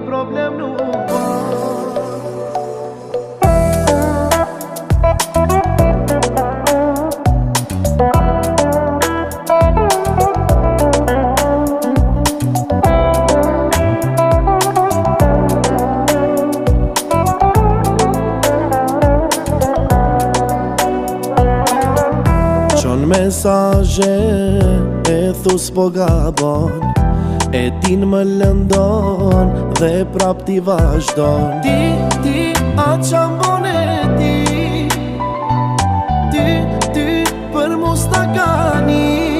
problem nuk ka. Qon mesazhe e thus po gabon, e din më lëndon dhe prap ti vazhdon. Ti, a qam bone ti për mu s'ta ka ni.